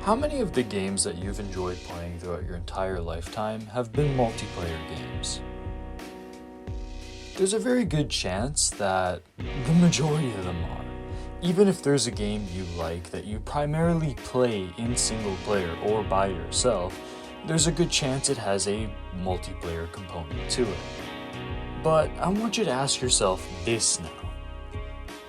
How many of the games that you've enjoyed playing throughout your entire lifetime have been multiplayer games? There's a very good chance that the majority of them are. Even if there's a game you like that you primarily play in single player or by yourself, there's a good chance it has a multiplayer component to it. But I want you to ask yourself this now.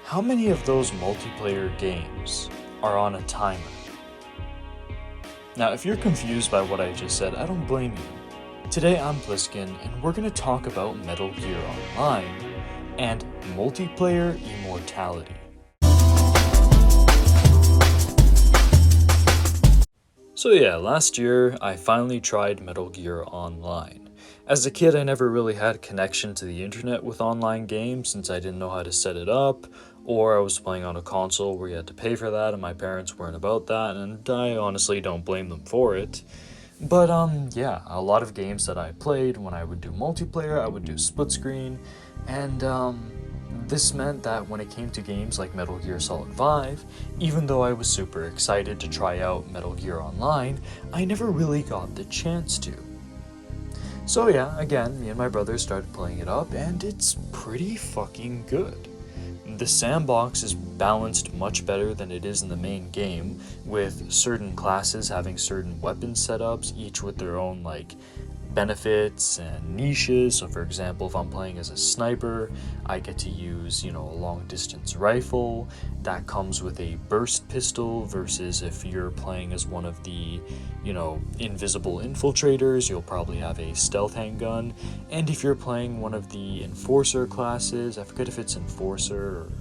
How many of those multiplayer games are on a timer? Now, if you're confused by what I just said, I don't blame you. Today I'm Pliskin, and we're going to talk about Metal Gear Online and multiplayer Immortality. So yeah, last year I finally tried Metal Gear Online. As a kid, I never really had connection to the internet with online games since I didn't know how to set it up, or I was playing on a console where you had to pay for that and my parents weren't about that, and I honestly don't blame them for it. But yeah, a lot of games that I played, when I would do multiplayer, I would do split screen, and this meant that when it came to games like Metal Gear Solid 5, even though I was super excited to try out Metal Gear Online, I never really got the chance to. So yeah, again, me and my brother started playing it up, and it's pretty fucking good. The sandbox is balanced much better than it is in the main game, with certain classes having certain weapon setups, each with their own benefits and niches. So for example, if I'm playing as a sniper, I get to use, a long distance rifle that comes with a burst pistol, versus if you're playing as one of the, invisible infiltrators, you'll probably have a stealth handgun. And if you're playing one of the enforcer classes, I forget if it's enforcer or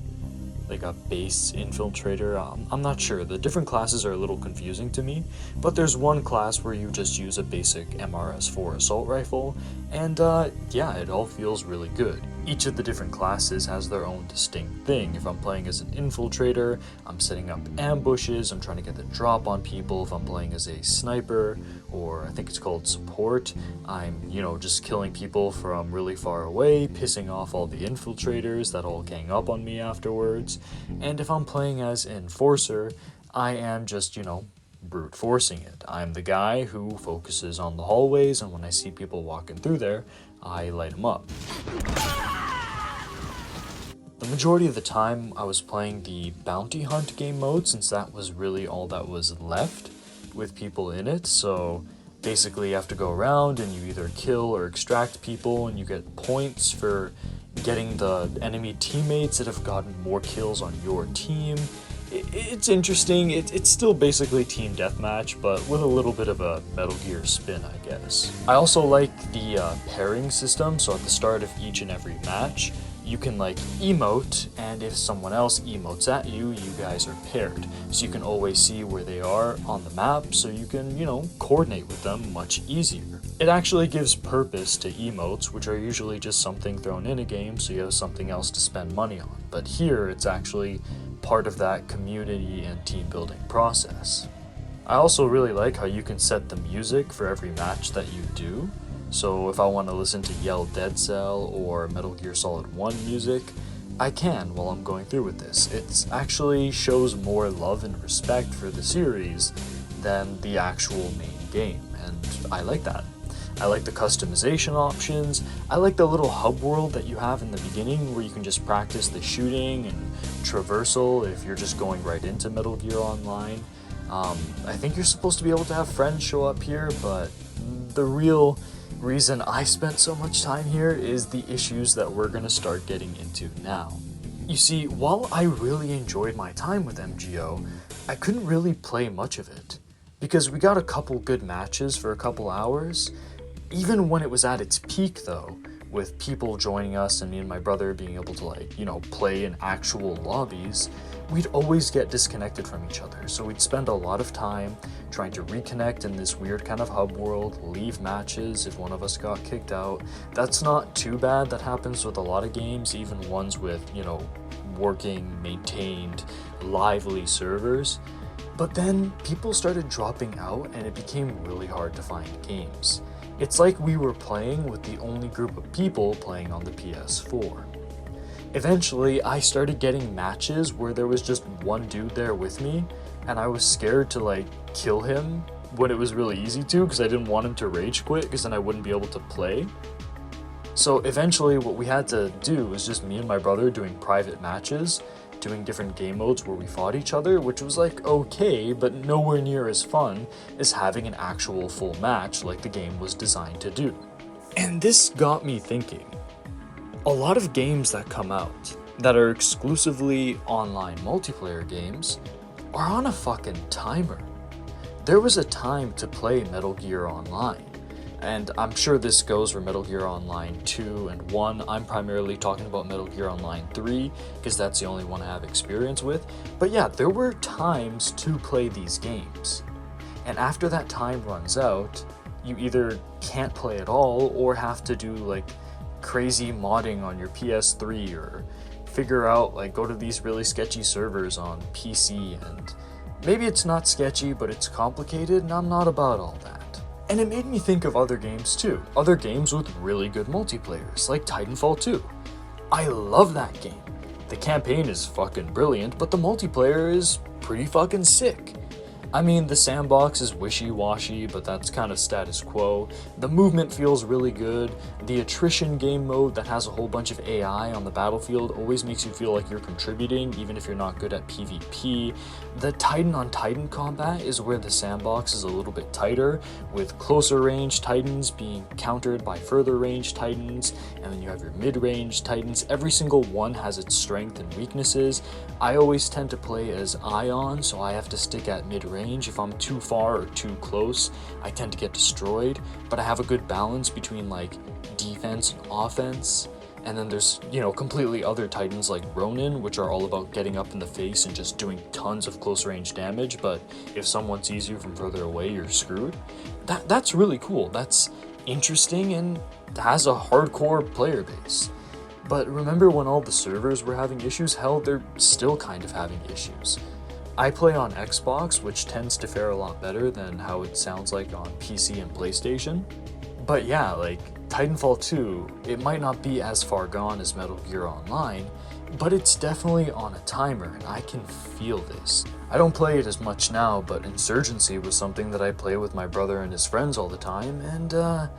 like a base infiltrator, I'm not sure. The different classes are a little confusing to me, but there's one class where you just use a basic MRS-4 assault rifle, and yeah, it all feels really good. Each of the different classes has their own distinct thing. If I'm playing as an infiltrator, I'm setting up ambushes, I'm trying to get the drop on people. If I'm playing as a sniper, or I think it's called support, I'm, just killing people from really far away, pissing off all the infiltrators that all gang up on me afterwards. And if I'm playing as enforcer, I am just, brute forcing it. I'm the guy who focuses on the hallways, and when I see people walking through there, I light them up. The majority of the time I was playing the bounty hunt game mode, since that was really all that was left with people in it. So basically you have to go around and you either kill or extract people, and you get points for getting the enemy teammates that have gotten more kills on your team. It's interesting. It's still basically team deathmatch, but with a little bit of a Metal Gear spin, I guess. I also like the pairing system, so at the start of each and every match, you can emote, and if someone else emotes at you, you guys are paired. So you can always see where they are on the map, so you can, coordinate with them much easier. It actually gives purpose to emotes, which are usually just something thrown in a game so you have something else to spend money on. But here, it's actually part of that community and team building process. I also really like how you can set the music for every match that you do. So if I want to listen to Yell Dead Cell or Metal Gear Solid 1 music, I can while I'm going through with this. It actually shows more love and respect for the series than the actual main game, and I like that. I like the customization options. I like the little hub world that you have in the beginning where you can just practice the shooting and traversal if you're just going right into Metal Gear Online. I think you're supposed to be able to have friends show up here, but the real reason I spent so much time here is the issues that we're going to start getting into now. You see, while I really enjoyed my time with MGO, I couldn't really play much of it, because we got a couple good matches for a couple hours. Even when it was at its peak though, with people joining us and me and my brother being able to play in actual lobbies, we'd always get disconnected from each other. So we'd spend a lot of time trying to reconnect in this weird kind of hub world, leave matches if one of us got kicked out. That's not too bad. That happens with a lot of games, even ones with, working, maintained, lively servers. But then people started dropping out and it became really hard to find games. It's like we were playing with the only group of people playing on the PS4. Eventually, I started getting matches where there was just one dude there with me, and I was scared to like kill him when it was really easy to, because I didn't want him to rage quit, because then I wouldn't be able to play. So eventually what we had to do was just me and my brother doing private matches, doing different game modes where we fought each other, which was like okay, but nowhere near as fun as having an actual full match like the game was designed to do. And this got me thinking, a lot of games that come out that are exclusively online multiplayer games are on a fucking timer. There was a time to play Metal Gear Online, and I'm sure this goes for Metal Gear Online 2 and 1. I'm primarily talking about Metal Gear Online 3, because that's the only one I have experience with. But yeah, there were times to play these games. And after that time runs out, you either can't play at all, or have to do like crazy modding on your PS3, or figure out, like, go to these really sketchy servers on PC, and maybe it's not sketchy, but it's complicated, and I'm not about all that. And it made me think of other games too. Other games with really good multiplayers, like Titanfall 2. I love that game. The campaign is fucking brilliant, but the multiplayer is pretty fucking sick. I mean, the sandbox is wishy-washy, but that's kind of status quo. The movement feels really good. The attrition game mode that has a whole bunch of AI on the battlefield always makes you feel like you're contributing, even if you're not good at PvP. The Titan-on-Titan combat is where the sandbox is a little bit tighter, with closer range Titans being countered by further range Titans, and then you have your mid-range Titans. Every single one has its strength and weaknesses. I always tend to play as Ion, so I have to stick at mid-range. If I'm too far or too close, I tend to get destroyed, but I have a good balance between like defense and offense. And then there's, completely other Titans like Ronin, which are all about getting up in the face and just doing tons of close range damage, but if someone sees you from further away, you're screwed. That's really cool. That's interesting and has a hardcore player base. But remember when all the servers were having issues? Hell, they're still kind of having issues. I play on Xbox, which tends to fare a lot better than how it sounds like on PC and PlayStation. But yeah, like Titanfall 2, it might not be as far gone as Metal Gear Online, but it's definitely on a timer, and I can feel this. I don't play it as much now, but Insurgency was something that I play with my brother and his friends all the time, and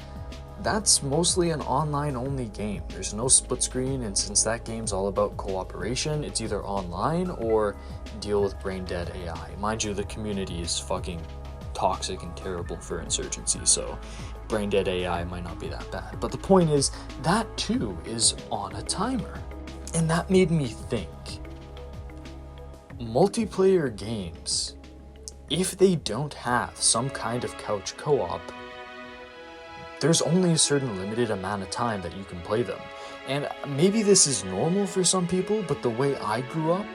that's mostly an online-only game. There's no split screen, and since that game's all about cooperation, it's either online or deal with brain-dead AI. Mind you, the community is fucking toxic and terrible for Insurgency, so brain-dead AI might not be that bad. But the point is, that too is on a timer. And that made me think, multiplayer games, if they don't have some kind of couch co-op, there's only a certain limited amount of time that you can play them. And maybe this is normal for some people, but the way I grew up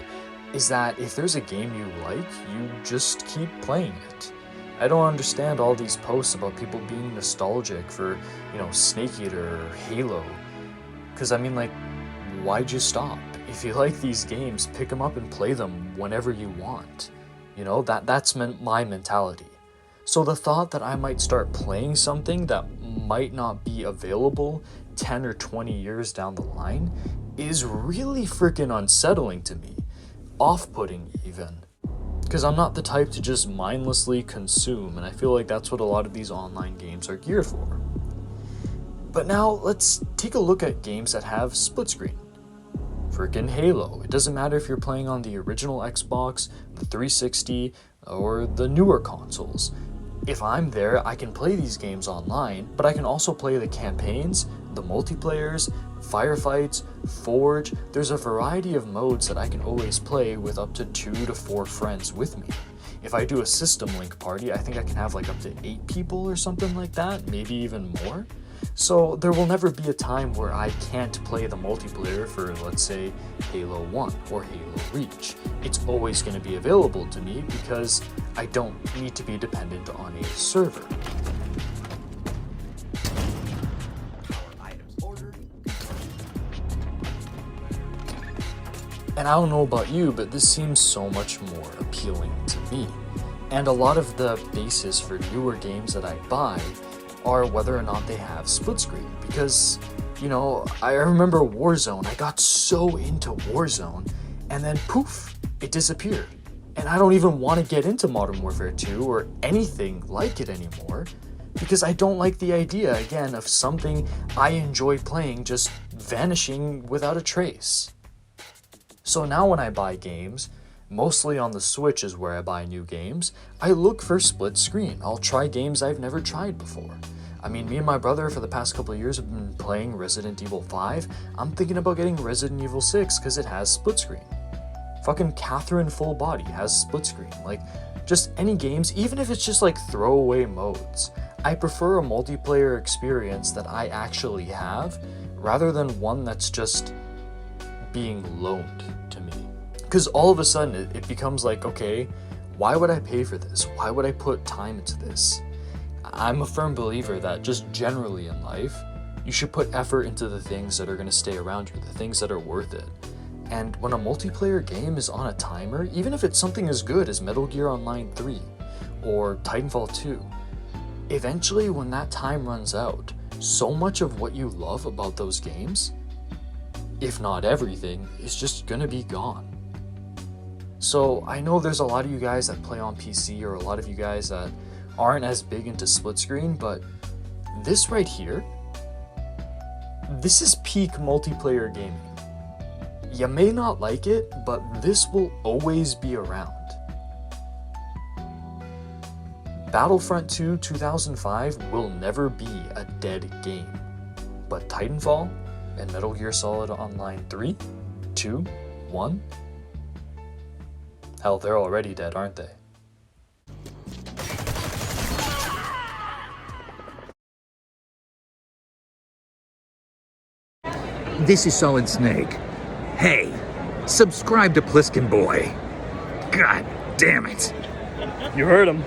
is that if there's a game you like, you just keep playing it. I don't understand all these posts about people being nostalgic for, Snake Eater or Halo. Because, why'd you stop? If you like these games, pick them up and play them whenever you want. That's my mentality. So the thought that I might start playing something that might not be available 10 or 20 years down the line is really freaking unsettling to me. Off-putting even. Because I'm not the type to just mindlessly consume, and I feel like that's what a lot of these online games are geared for. But now let's take a look at games that have split screen. Freaking Halo. It doesn't matter if you're playing on the original Xbox, the 360, or the newer consoles. If I'm there, I can play these games online, but I can also play the campaigns, the multiplayers, firefights, Forge. There's a variety of modes that I can always play with up to 2 to 4 friends with me. If I do a system link party, I think I can have up to 8 people or something like that, maybe even more. So there will never be a time where I can't play the multiplayer for, let's say, Halo 1 or Halo Reach. It's always going to be available to me because I don't need to be dependent on a server. And I don't know about you, but this seems so much more appealing to me. And a lot of the basis for newer games that I buy are whether or not they have split screen. Because, I remember Warzone. I got so into Warzone, and then poof, it disappeared. And I don't even want to get into Modern Warfare 2 or anything like it anymore, because I don't like the idea, again, of something I enjoy playing just vanishing without a trace. So now when I buy games, mostly on the Switch is where I buy new games, I look for split screen. I'll try games I've never tried before. I mean, me and my brother for the past couple of years have been playing Resident Evil 5. I'm thinking about getting Resident Evil 6 because it has split screen. Fucking Catherine Full Body has split screen. Like, just any games, even if it's just like throwaway modes. I prefer a multiplayer experience that I actually have, rather than one that's just being loaned to me. Because all of a sudden it becomes like, okay, why would I pay for this? Why would I put time into this? I'm a firm believer that just generally in life, you should put effort into the things that are going to stay around you, the things that are worth it. And when a multiplayer game is on a timer, even if it's something as good as Metal Gear Online 3 or Titanfall 2, eventually when that time runs out, so much of what you love about those games, if not everything, is just gonna be gone. So I know there's a lot of you guys that play on PC, or a lot of you guys that aren't as big into split screen, but this right here, this is peak multiplayer gaming. You may not like it, but this will always be around. Battlefront 2 2005 will never be a dead game, but Titanfall and Metal Gear Solid Online 3, 2, 1, hell, they're already dead, aren't they? This is Solid Snake. Hey, subscribe to Pliskin Boy. God damn it. You heard him.